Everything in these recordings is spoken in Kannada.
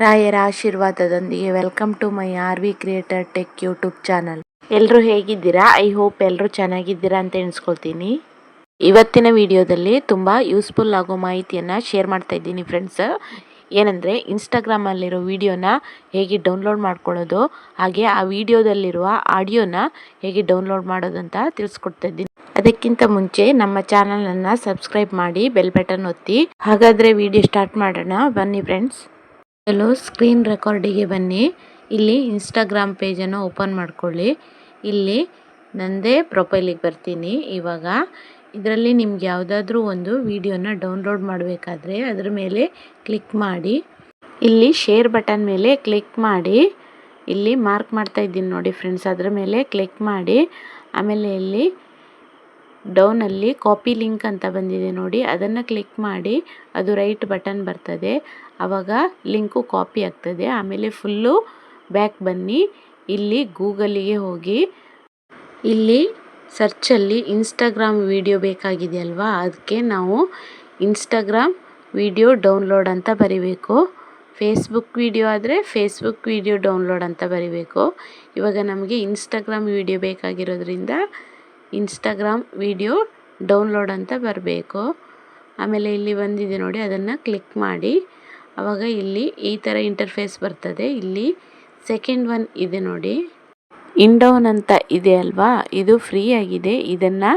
ರಾಯರ ಆಶೀರ್ವಾದದೊಂದಿಗೆ welcome to my R V creator tech YouTube channel. ಎಲ್ಲರೂ ಹೇಗಿದ್ದೀರಾ? ಐ ಹೋಪ್ ಎಲ್ಲರೂ ಚೆನ್ನಾಗಿದ್ದೀರಾ ಅಂತ ಎಣಿಸ್ಕೊಳ್ತೀನಿ. ಇವತ್ತಿನ ವಿಡಿಯೋದಲ್ಲಿ ತುಂಬ ಯೂಸ್ಫುಲ್ ಆಗೋ ಮಾಹಿತಿಯನ್ನು ಶೇರ್ ಮಾಡ್ತಾ ಇದ್ದೀನಿ ಫ್ರೆಂಡ್ಸ್. ಏನಂದರೆ ಇನ್ಸ್ಟಾಗ್ರಾಮಲ್ಲಿರೋ ವಿಡಿಯೋನ ಹೇಗೆ ಡೌನ್ಲೋಡ್ ಮಾಡ್ಕೊಳ್ಳೋದು, ಹಾಗೆ ಆ ವಿಡಿಯೋದಲ್ಲಿರುವ ಆಡಿಯೋನ ಹೇಗೆ ಡೌನ್ಲೋಡ್ ಮಾಡೋದು ಅಂತ ತಿಳಿಸ್ಕೊಡ್ತಾ ಇದ್ದೀನಿ. ಅದಕ್ಕಿಂತ ಮುಂಚೆ ನಮ್ಮ ಚಾನಲನ್ನು ಸಬ್ಸ್ಕ್ರೈಬ್ ಮಾಡಿ, ಬೆಲ್ ಬಟನ್ ಒತ್ತಿ. ಹಾಗಾದರೆ ವಿಡಿಯೋ ಸ್ಟಾರ್ಟ್ ಮಾಡೋಣ ಬನ್ನಿ ಫ್ರೆಂಡ್ಸ್. ಸ್ಕ್ರೀನ್ ರೆಕಾರ್ಡಿಗೆ ಬನ್ನಿ. ಇಲ್ಲಿ ಇನ್ಸ್ಟಾಗ್ರಾಮ್ ಪೇಜನ್ನು ಓಪನ್ ಮಾಡ್ಕೊಳ್ಳಿ. ಇಲ್ಲಿ ನನ್ನದೇ ಪ್ರೊಫೈಲಿಗೆ ಬರ್ತೀನಿ. ಇವಾಗ ಇದರಲ್ಲಿ ನಿಮ್ಗೆ ಯಾವುದಾದ್ರೂ ಒಂದು ವಿಡಿಯೋನ ಡೌನ್ಲೋಡ್ ಮಾಡಬೇಕಾದ್ರೆ ಅದರ ಮೇಲೆ ಕ್ಲಿಕ್ ಮಾಡಿ. ಇಲ್ಲಿ ಶೇರ್ ಬಟನ್ ಮೇಲೆ ಕ್ಲಿಕ್ ಮಾಡಿ. ಇಲ್ಲಿ ಮಾರ್ಕ್ ಮಾಡ್ತಾ ಇದ್ದೀನಿ ನೋಡಿ ಫ್ರೆಂಡ್ಸ್, ಅದರ ಮೇಲೆ ಕ್ಲಿಕ್ ಮಾಡಿ. ಆಮೇಲೆ ಇಲ್ಲಿ ಡೌನಲ್ಲಿ ಕಾಪಿ ಲಿಂಕ್ ಅಂತ ಬಂದಿದೆ ನೋಡಿ, ಅದನ್ನು ಕ್ಲಿಕ್ ಮಾಡಿ. ಅದು ರೈಟ್ ಬಟನ್ ಬರ್ತದೆ, ಆವಾಗ ಲಿಂಕು ಕಾಪಿ ಆಗ್ತದೆ. ಆಮೇಲೆ ಫುಲ್ಲು ಬ್ಯಾಕ್ ಬನ್ನಿ. ಇಲ್ಲಿ ಗೂಗಲಿಗೆ ಹೋಗಿ, ಇಲ್ಲಿ ಸರ್ಚಲ್ಲಿ ಇನ್ಸ್ಟಾಗ್ರಾಮ್ ವಿಡಿಯೋ ಬೇಕಾಗಿದೆ ಅಲ್ವಾ, ಅದಕ್ಕೆ ನಾವು ಇನ್ಸ್ಟಾಗ್ರಾಮ್ ವಿಡಿಯೋ ಡೌನ್ಲೋಡ್ ಅಂತ ಬರಿಬೇಕು. ಫೇಸ್ಬುಕ್ ವಿಡಿಯೋ ಆದರೆ ಫೇಸ್ಬುಕ್ ವಿಡಿಯೋ ಡೌನ್ಲೋಡ್ ಅಂತ ಬರಿಬೇಕು. ಇವಾಗ ನಮಗೆ ಇನ್ಸ್ಟಾಗ್ರಾಮ್ ವಿಡಿಯೋ ಬೇಕಾಗಿರೋದ್ರಿಂದ ಇನ್ಸ್ಟಾಗ್ರಾಮ್ ವಿಡಿಯೋ ಡೌನ್ಲೋಡ್ ಅಂತ ಬರಬೇಕು. ಆಮೇಲೆ ಇಲ್ಲಿ ಬಂದಿದೆ ನೋಡಿ, ಅದನ್ನು ಕ್ಲಿಕ್ ಮಾಡಿ. ಆವಾಗ ಇಲ್ಲಿ ಈ ಥರ ಇಂಟರ್ಫೇಸ್ ಬರ್ತದೆ. ಇಲ್ಲಿ ಸೆಕೆಂಡ್ ಒನ್ ಇದೆ ನೋಡಿ, ಇನ್ಡೌನ್ ಅಂತ ಇದೆ ಅಲ್ವಾ, ಇದು ಫ್ರೀ ಆಗಿದೆ. ಇದನ್ನು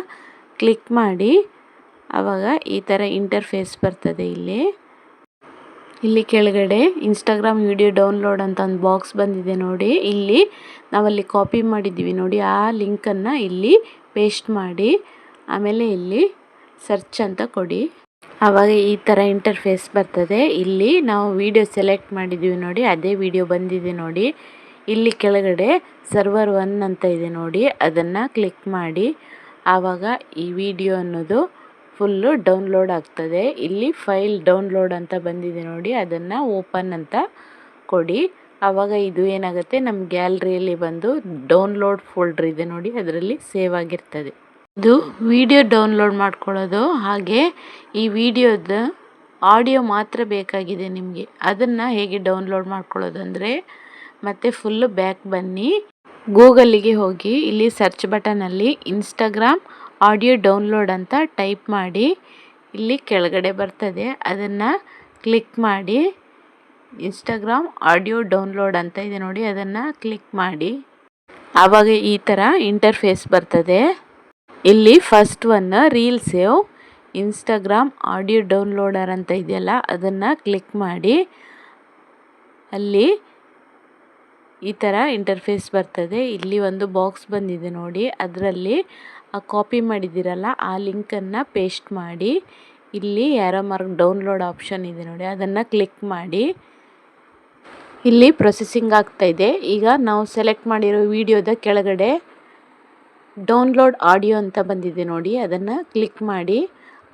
ಕ್ಲಿಕ್ ಮಾಡಿ. ಆವಾಗ ಈ ಥರ ಇಂಟರ್ಫೇಸ್ ಬರ್ತದೆ. ಇಲ್ಲಿ ಕೆಳಗಡೆ ಇನ್ಸ್ಟಾಗ್ರಾಮ್ ವಿಡಿಯೋ ಡೌನ್ಲೋಡ್ ಅಂತ ಒಂದು ಬಾಕ್ಸ್ ಬಂದಿದೆ ನೋಡಿ. ಇಲ್ಲಿ ನಾವಲ್ಲಿ ಕಾಪಿ ಮಾಡಿದ್ದೀವಿ ನೋಡಿ, ಆ ಲಿಂಕನ್ನು ಇಲ್ಲಿ ಪೇಸ್ಟ್ ಮಾಡಿ. ಆಮೇಲೆ ಇಲ್ಲಿ ಸರ್ಚ್ ಅಂತ ಕೊಡಿ. ಆವಾಗ ಈ ಥರ ಇಂಟರ್ಫೇಸ್ ಬರ್ತದೆ. ಇಲ್ಲಿ ನಾವು ವಿಡಿಯೋ ಸೆಲೆಕ್ಟ್ ಮಾಡಿದ್ದೀವಿ ನೋಡಿ, ಅದೇ ವಿಡಿಯೋ ಬಂದಿದೆ ನೋಡಿ. ಇಲ್ಲಿ ಕೆಳಗಡೆ ಸರ್ವರ್ 1 ಅಂತ ಇದೆ ನೋಡಿ, ಅದನ್ನು ಕ್ಲಿಕ್ ಮಾಡಿ. ಆವಾಗ ಈ ವಿಡಿಯೋ ಅನ್ನೋದು ಫುಲ್ಲು ಡೌನ್ಲೋಡ್ ಆಗ್ತದೆ. ಇಲ್ಲಿ ಫೈಲ್ ಡೌನ್ಲೋಡ್ ಅಂತ ಬಂದಿದೆ ನೋಡಿ, ಅದನ್ನು ಓಪನ್ ಅಂತ ಕೊಡಿ. ಆವಾಗ ಇದು ಏನಾಗುತ್ತೆ, ನಮ್ಮ ಗ್ಯಾಲರಿಯಲ್ಲಿ ಬಂದು ಡೌನ್ಲೋಡ್ ಫೋಲ್ಡರ್ ಇದೆ ನೋಡಿ, ಅದರಲ್ಲಿ ಸೇವ್ ಆಗಿರ್ತದೆ. ಇದು ವಿಡಿಯೋ ಡೌನ್ಲೋಡ್ ಮಾಡ್ಕೊಳ್ಳೋದು. ಹಾಗೆ ಈ ವಿಡಿಯೋದ ಆಡಿಯೋ ಮಾತ್ರ ಬೇಕಾಗಿದೆ ನಿಮಗೆ, ಅದನ್ನು ಹೇಗೆ ಡೌನ್ಲೋಡ್ ಮಾಡ್ಕೊಳ್ಳೋದು ಅಂದರೆ, ಮತ್ತೆ ಫುಲ್ಲು ಬ್ಯಾಕ್ ಬನ್ನಿ. ಗೂಗಲ್ಲಿಗೆ ಹೋಗಿ, ಇಲ್ಲಿ ಸರ್ಚ್ ಬಟನಲ್ಲಿ ಇನ್ಸ್ಟಾಗ್ರಾಮ್ ಆಡಿಯೋ ಡೌನ್ಲೋಡ್ ಅಂತ ಟೈಪ್ ಮಾಡಿ. ಇಲ್ಲಿ ಕೆಳಗಡೆ ಬರ್ತದೆ, ಅದನ್ನು ಕ್ಲಿಕ್ ಮಾಡಿ. ಇನ್ಸ್ಟಾಗ್ರಾಮ್ ಆಡಿಯೋ ಡೌನ್ಲೋಡ್ ಅಂತ ಇದೆ ನೋಡಿ, ಅದನ್ನು ಕ್ಲಿಕ್ ಮಾಡಿ. ಆವಾಗ ಈ ಥರ ಇಂಟರ್ಫೇಸ್ ಬರ್ತದೆ. ಇಲ್ಲಿ first one reel save Instagram audio downloader ಅಂತ ಇದೆಯಲ್ಲ, ಅದನ್ನು ಕ್ಲಿಕ್ ಮಾಡಿ. ಅಲ್ಲಿ ಈ ಥರ ಇಂಟರ್ಫೇಸ್ ಬರ್ತದೆ. ಇಲ್ಲಿ ಒಂದು ಬಾಕ್ಸ್ ಬಂದಿದೆ ನೋಡಿ, ಅದರಲ್ಲಿ ಆ ಕಾಪಿ ಮಾಡಿದ್ದೀರಲ್ಲ ಆ ಲಿಂಕನ್ನು ಪೇಸ್ಟ್ ಮಾಡಿ. ಇಲ್ಲಿ ಯಾರೋ ಮಾರ್ಕ್ ಡೌನ್ಲೋಡ್ ಆಪ್ಷನ್ ಇದೆ ನೋಡಿ, ಅದನ್ನು ಕ್ಲಿಕ್ ಮಾಡಿ. ಇಲ್ಲಿ ಪ್ರೊಸೆಸಿಂಗ್ ಆಗ್ತಾ ಇದೆ. ಈಗ ನಾವು ಸೆಲೆಕ್ಟ್ ಮಾಡಿರೋ ವಿಡಿಯೋದ ಕೆಳಗಡೆ ಡೌನ್ಲೋಡ್ ಆಡಿಯೋ ಅಂತ ಬಂದಿದೆ ನೋಡಿ, ಅದನ್ನು ಕ್ಲಿಕ್ ಮಾಡಿ.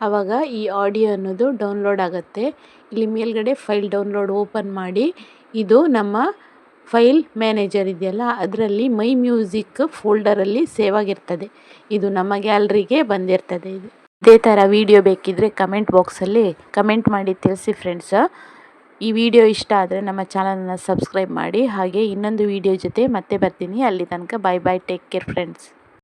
ಆವಾಗ ಈ ಆಡಿಯೋ ಅನ್ನೋದು ಡೌನ್ಲೋಡ್ ಆಗುತ್ತೆ. ಇಲ್ಲಿ ಮೇಲ್ಗಡೆ ಫೈಲ್ ಡೌನ್ಲೋಡ್ ಓಪನ್ ಮಾಡಿ. ಇದು ನಮ್ಮ ಫೈಲ್ ಮ್ಯಾನೇಜರ್ ಇದೆಯಲ್ಲ, ಅದರಲ್ಲಿ ಮೈ ಮ್ಯೂಸಿಕ್ ಫೋಲ್ಡರಲ್ಲಿ ಸೇವ್ ಆಗಿರ್ತದೆ. ಇದು ನಮ್ಮ ಗ್ಯಾಲರಿಗೆ ಬಂದಿರ್ತದೆ. ಇದೇ ಥರ ವಿಡಿಯೋ ಬೇಕಿದ್ದರೆ ಕಮೆಂಟ್ ಬಾಕ್ಸಲ್ಲಿ ಕಮೆಂಟ್ ಮಾಡಿ ತಿಳಿಸಿ ಫ್ರೆಂಡ್ಸ್. ಈ ವಿಡಿಯೋ ಇಷ್ಟ ಆದರೆ ನಮ್ಮ ಚಾನಲನ್ನು ಸಬ್ಸ್ಕ್ರೈಬ್ ಮಾಡಿ. ಹಾಗೆ ಇನ್ನೊಂದು ವಿಡಿಯೋ ಜೊತೆ ಮತ್ತೆ ಬರ್ತೀನಿ. ಅಲ್ಲಿ ತನಕ ಬಾಯ್ ಬಾಯ್, ಟೇಕ್ ಕೇರ್ ಫ್ರೆಂಡ್ಸ್.